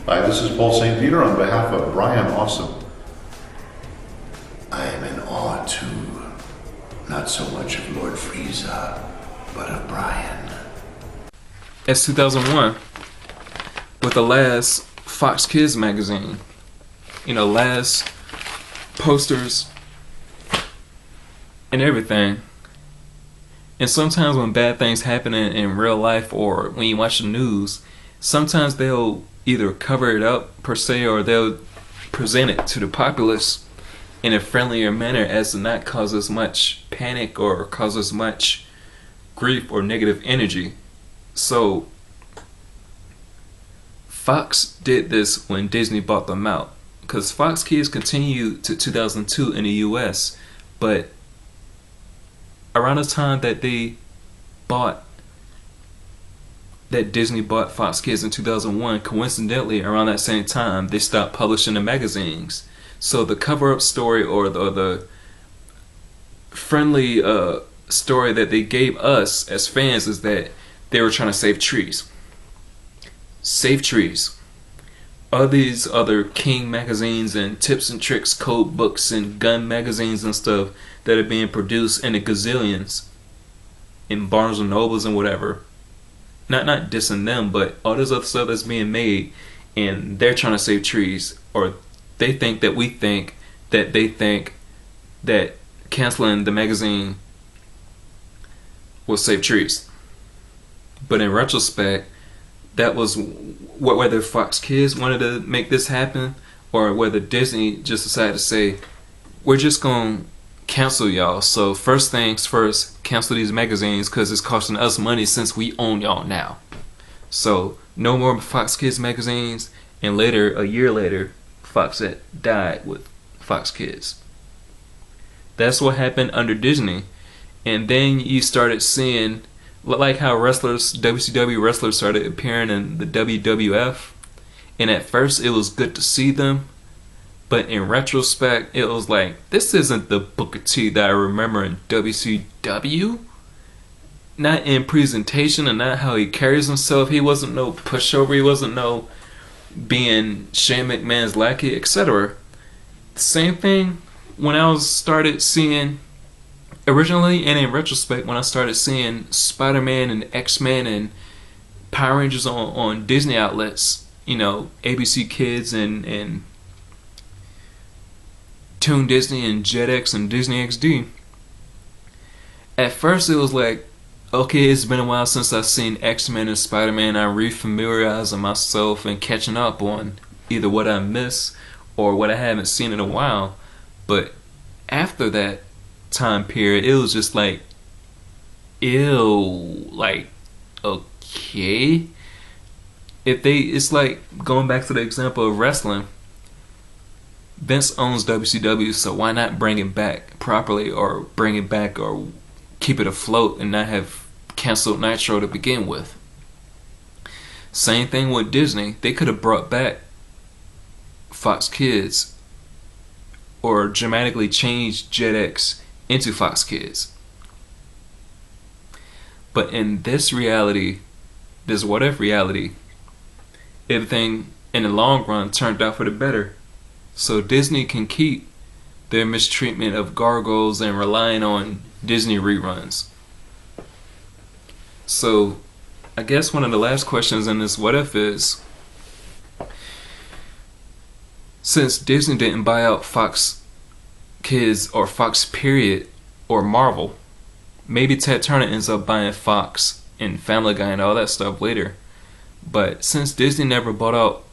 Hi, this is Paul St. Peter on behalf of Brian Awesome. I am in awe too, not so much of Lord Frieza, but of Brian. It's 2001 with the last Fox Kids magazine. Last posters and everything. And sometimes when bad things happen in real life or when you watch the news, sometimes they'll either cover it up per se or they'll present it to the populace in a friendlier manner as to not cause as much panic or cause as much grief or negative energy. So Fox did this when Disney bought them out, because Fox Kids continued to 2002 in the US, but around the time that Disney bought Fox Kids in 2001, coincidentally around that same time they stopped publishing the magazines. So the cover-up story or the friendly story that they gave us as fans is that they were trying to save trees. Save trees. All these other King magazines and tips and tricks code books and gun magazines and stuff that are being produced in the gazillions in Barnes and Nobles and whatever. Not dissing them, but all this other stuff that's being made, and they're trying to save trees, or they think that they think that canceling the magazine will save trees. But in retrospect, that was whether Fox Kids wanted to make this happen or whether Disney just decided to say, we're just going to cancel y'all. So first things first, cancel these magazines because it's costing us money since we own y'all now. So no more Fox Kids magazines. And later, a year later, Fox had died with Fox Kids. That's what happened under Disney. And then you started seeing, like how WCW wrestlers started appearing in the WWF. And at first it was good to see them, but in retrospect it was like, this isn't the Booker T that I remember in WCW. Not in presentation and not how he carries himself. He wasn't no pushover. He wasn't no being Shane McMahon's lackey, etc. Same thing when I started seeing, originally and in retrospect, when I started seeing Spider-Man and X-Men and Power Rangers on Disney outlets, ABC Kids and Toon Disney and Jetix and Disney XD. At first it was like, okay, it's been a while since I've seen X-Men and Spider-Man. I'm refamiliarizing myself and catching up on either what I miss or what I haven't seen in a while. But after that time period, it was just like, ew, like, okay. It's like going back to the example of wrestling. Vince owns WCW, so why not bring it back properly, or bring it back or keep it afloat and not have canceled Nitro to begin with? Same thing with Disney. They could have brought back Fox Kids or dramatically changed Jetix into Fox Kids. But in this reality, this what if reality, everything in the long run turned out for the better. So Disney can keep their mistreatment of Gargoyles and relying on Disney reruns. So I guess one of the last questions in this what if is, since Disney didn't buy out Fox Kids or Fox period or Marvel, maybe Ted Turner ends up buying Fox and Family Guy and all that stuff later. But since Disney never bought out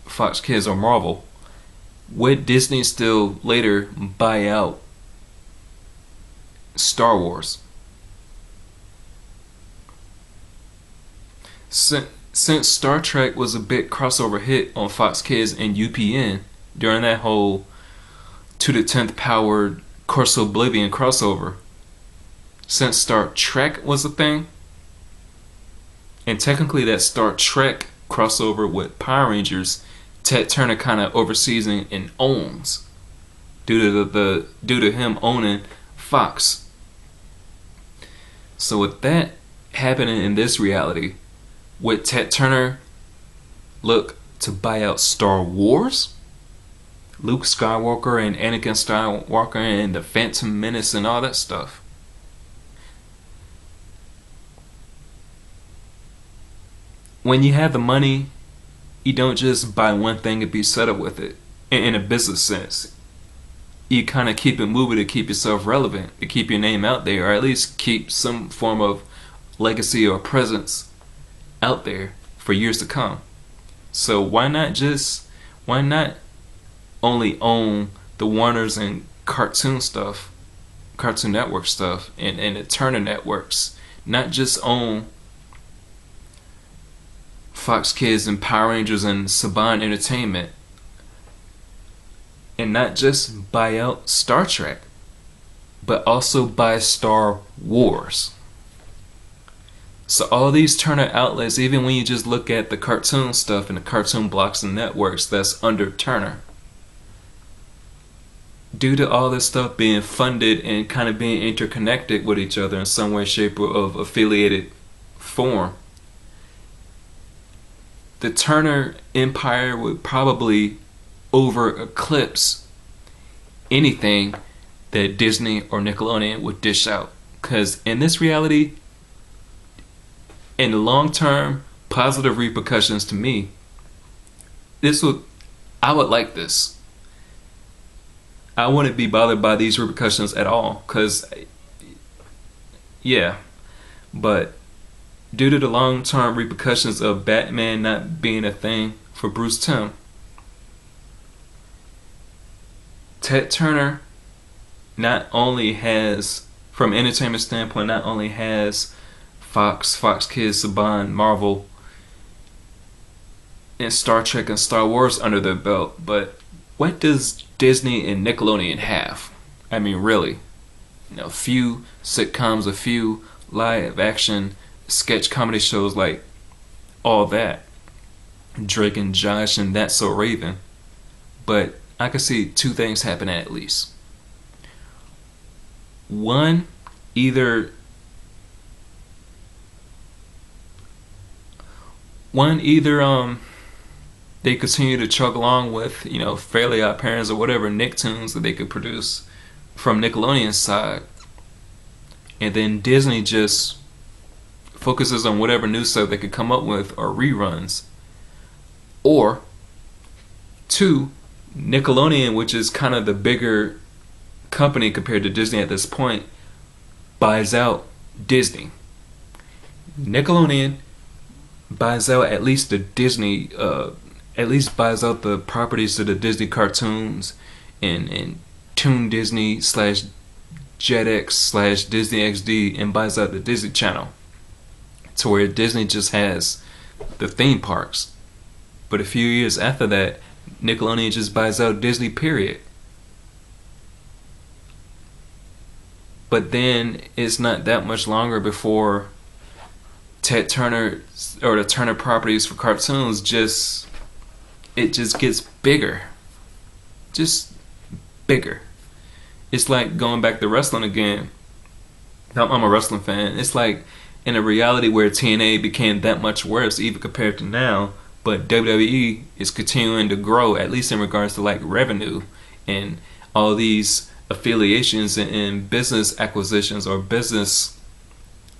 Fox Kids or Marvel, would Disney still later buy out Star Wars? Since Star Trek was a big crossover hit on Fox Kids and UPN during that whole to the 10th power Course of Oblivion crossover, since Star Trek was a thing, and technically that Star Trek crossover with Power Rangers, Ted Turner kind of oversees and owns, due to him owning Fox. So with that happening in this reality, would Ted Turner look to buy out Star Wars, Luke Skywalker and Anakin Skywalker and the Phantom Menace and all that stuff. When you have the money, you don't just buy one thing and be settled with it. In a business sense, you kind of keep it moving to keep yourself relevant, to keep your name out there, or at least keep some form of legacy or presence out there for years to come. So why not only own the Warners and Cartoon Network stuff, and the Turner networks, not just own Fox Kids and Power Rangers and Saban Entertainment, and not just buy out Star Trek, but also buy Star Wars. So all these Turner outlets, even when you just look at the cartoon stuff and the cartoon blocks and networks that's under Turner, due to all this stuff being funded and kind of being interconnected with each other in some way, shape, or of affiliated form, the Turner empire would probably over eclipse anything that Disney or Nickelodeon would dish out. Because in this reality, in the long term, positive repercussions to me, I would like this. I wouldn't be bothered by these repercussions at all. Because, yeah, but due to the long term repercussions of Batman not being a thing for Bruce Timm, Ted Turner not only has, from an entertainment standpoint, not only has Fox Kids, Saban, Marvel, and Star Trek and Star Wars under their belt, but what does Disney and Nickelodeon have? I mean, really, a few sitcoms, a few live action sketch comedy shows, like all that, Drake and Josh and That's So Raven. But I could see two things happen at least. One, either they continue to chug along with, Fairly Odd Parents or whatever Nicktoons that they could produce from Nickelodeon's side, and then Disney just focuses on whatever new stuff they could come up with or reruns. Or two, Nickelodeon, which is kind of the bigger company compared to Disney at this point, buys out Disney. Nickelodeon buys out at least the Disney, buys out the properties to the Disney cartoons and Toon Disney / Jetix / Disney XD, and buys out the Disney Channel, to where Disney just has the theme parks. But a few years after that, Nickelodeon just buys out Disney, period. But then it's not that much longer before Ted Turner or the Turner properties for cartoons just gets bigger. Just bigger. It's like going back to wrestling again. I'm a wrestling fan. It's like in a reality where TNA became that much worse even compared to now, but WWE is continuing to grow, at least in regards to like revenue and all these affiliations and business acquisitions or business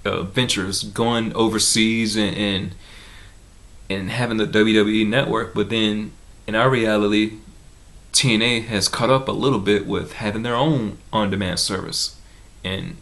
ventures, going overseas and having the WWE network. But then in our reality, TNA has caught up a little bit with having their own on-demand service and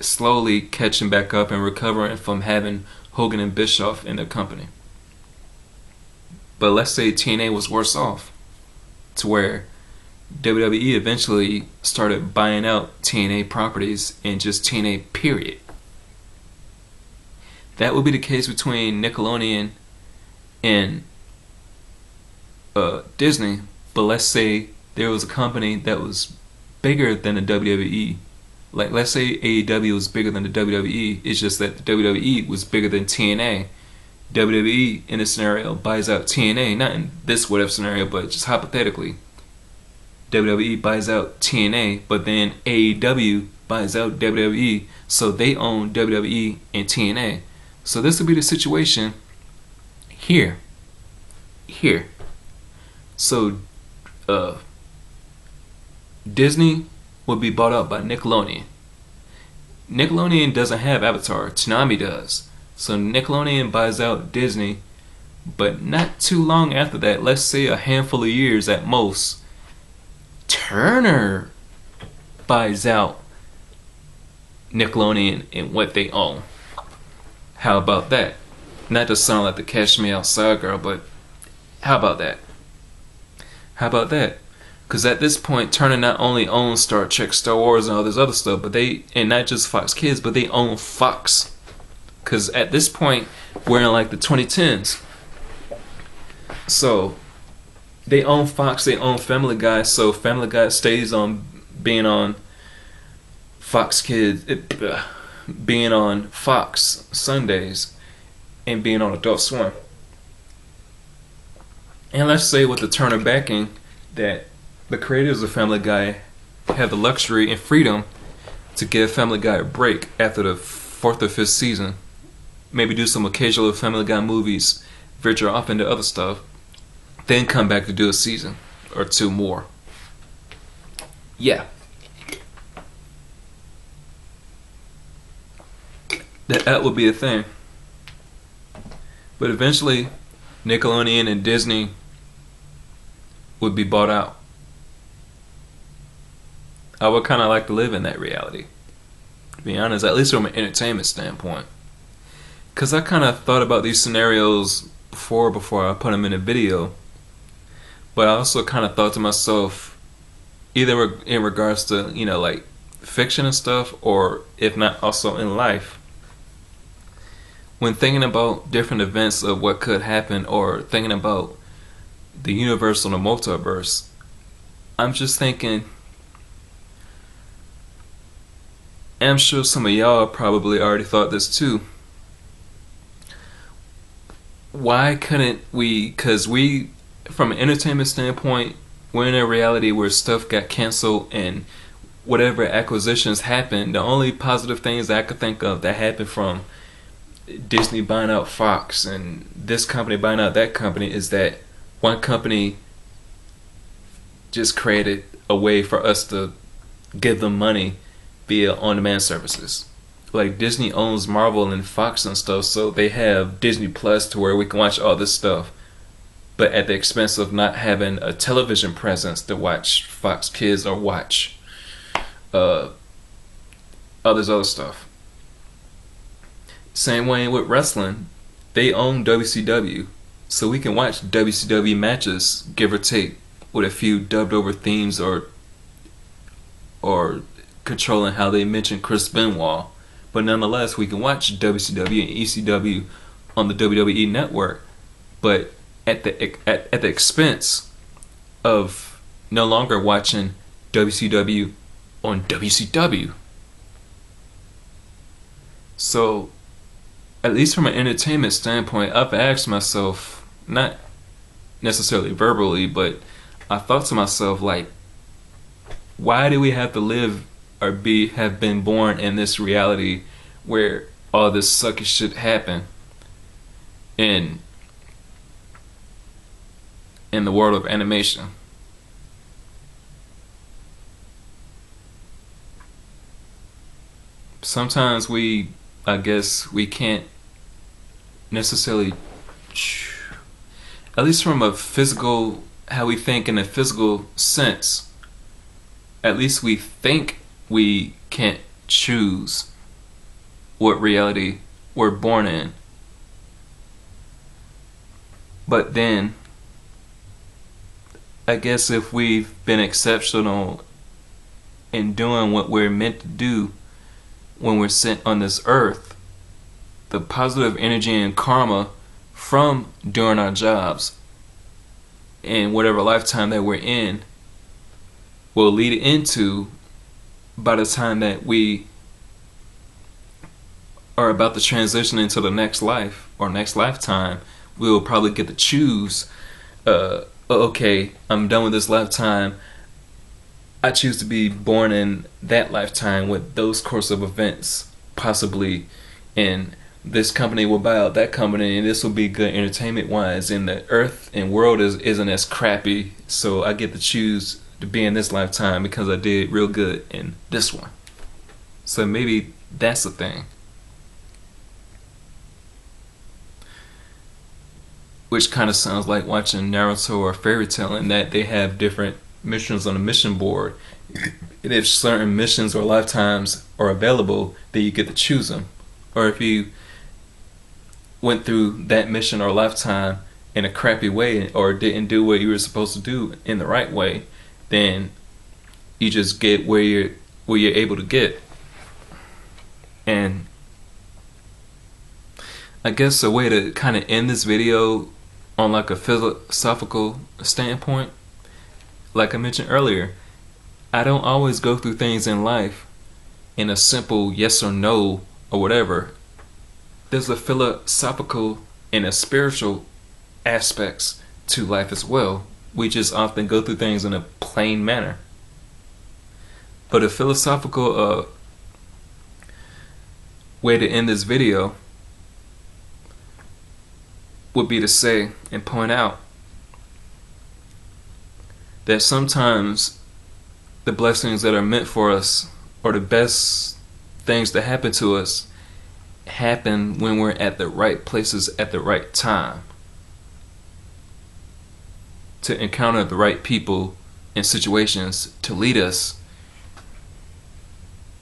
slowly catching back up and recovering from having Hogan and Bischoff in their company. But let's say TNA was worse off, to where WWE eventually started buying out TNA properties and just TNA, period. That would be the case between Nickelodeon and Disney. But let's say there was a company that was bigger than the WWE. Like, let's say AEW was bigger than the WWE. It's just that the WWE was bigger than TNA. WWE, in this scenario, buys out TNA. Not in this whatever scenario, but just hypothetically. WWE buys out TNA, but then AEW buys out WWE, so they own WWE and TNA. So this would be the situation here. here. So, Disney would be bought out by Nickelodeon. Nickelodeon doesn't have Avatar, Toonami does. So Nickelodeon buys out Disney, but not too long after that, let's say a handful of years at most, Turner buys out Nickelodeon and what they own. How about that? Not to sound like the Cash Me Outside girl, but how about that? How about that? Because at this point, Turner not only owns Star Trek, Star Wars, and all this other stuff, but and not just Fox Kids, but they own Fox. Because at this point, we're in like the 2010s. So they own Fox, they own Family Guy, so Family Guy stays on being on Fox Kids, being on Fox Sundays, and being on Adult Swim. And let's say with the Turner backing, that the creators of Family Guy have the luxury and freedom to give Family Guy a break after the 4th or 5th season. Maybe do some occasional Family Guy movies, venture off into other stuff, then come back to do a season or 2 more. Yeah. That would be a thing. But eventually, Nickelodeon and Disney would be bought out. I would kind of like to live in that reality, to be honest, at least from an entertainment standpoint. Because I kind of thought about these scenarios before I put them in a video. But I also kind of thought to myself, either in regards to, like fiction and stuff, or if not also in life. When thinking about different events of what could happen, or thinking about the universe or the multiverse, I'm just thinking, and I'm sure some of y'all probably already thought this too. Why couldn't we, because we, from an entertainment standpoint, we're in a reality where stuff got canceled and whatever acquisitions happened, the only positive things that I could think of that happened from Disney buying out Fox and this company buying out that company is that one company just created a way for us to give them money via on-demand services. Like Disney owns Marvel and Fox and stuff, so they have Disney Plus to where we can watch all this stuff, but at the expense of not having a television presence to watch Fox Kids or watch others other stuff. Same way with wrestling, they own WCW, so we can watch WCW matches, give or take, with a few dubbed over themes or controlling how they mention Chris Benoit. But nonetheless, we can watch WCW and ECW on the WWE network, but at the expense of no longer watching WCW on WCW. So, at least from an entertainment standpoint, I've asked myself, not necessarily verbally, but I thought to myself, like, why do we have to live or have been born in this reality where all this sucky shit happen in the world of animation? Sometimes I guess we can't necessarily, at least from a physical, how we think in a physical sense, at least we think we can't choose what reality we're born in. But then, I guess if we've been exceptional in doing what we're meant to do when we're sent on this earth, the positive energy and karma from doing our jobs in whatever lifetime that we're in will lead into, by the time that we are about to transition into the next life or next lifetime, we'll probably get to choose, okay, I'm done with this lifetime, I choose to be born in that lifetime with those course of events possibly in this company will buy out that company, and this will be good entertainment wise, and the earth and world isn't as crappy, so I get to choose to be in this lifetime because I did real good in this one. So maybe that's the thing. Which kind of sounds like watching Naruto or Fairy Tail, in that they have different missions on the mission board. And if certain missions or lifetimes are available, then you get to choose them. Or if you went through that mission or lifetime in a crappy way, or didn't do what you were supposed to do in the right way, then you just get where you're able to get. And I guess a way to kind of end this video on like a philosophical standpoint, like I mentioned earlier, I don't always go through things in life in a simple yes or no or whatever. There's a philosophical and a spiritual aspects to life as well. We just often go through things in a plain manner. But a philosophical way to end this video would be to say and point out that sometimes the blessings that are meant for us, or the best things that happen to us, happen when we're at the right places at the right time, to encounter the right people and situations to lead us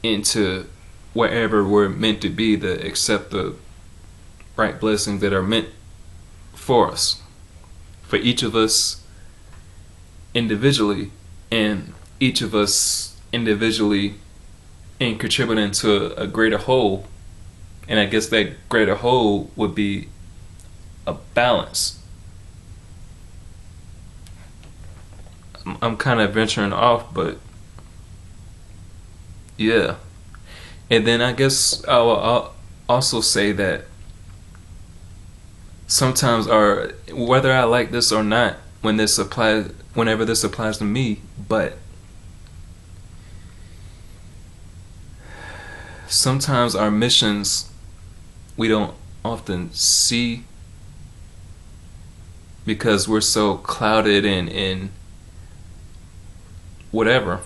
into wherever we're meant to be, to accept the right blessings that are meant for us, for each of us individually, and each of us individually in contributing to a greater whole. And I guess that greater whole would be a balance. I'm kind of venturing off, but yeah. And then I guess I'll also say that sometimes, or whether I like this or not, whenever this applies to me, but sometimes our missions we don't often see because we're so clouded in whatever.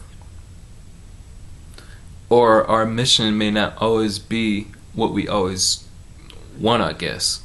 Or our mission may not always be what we always want, I guess.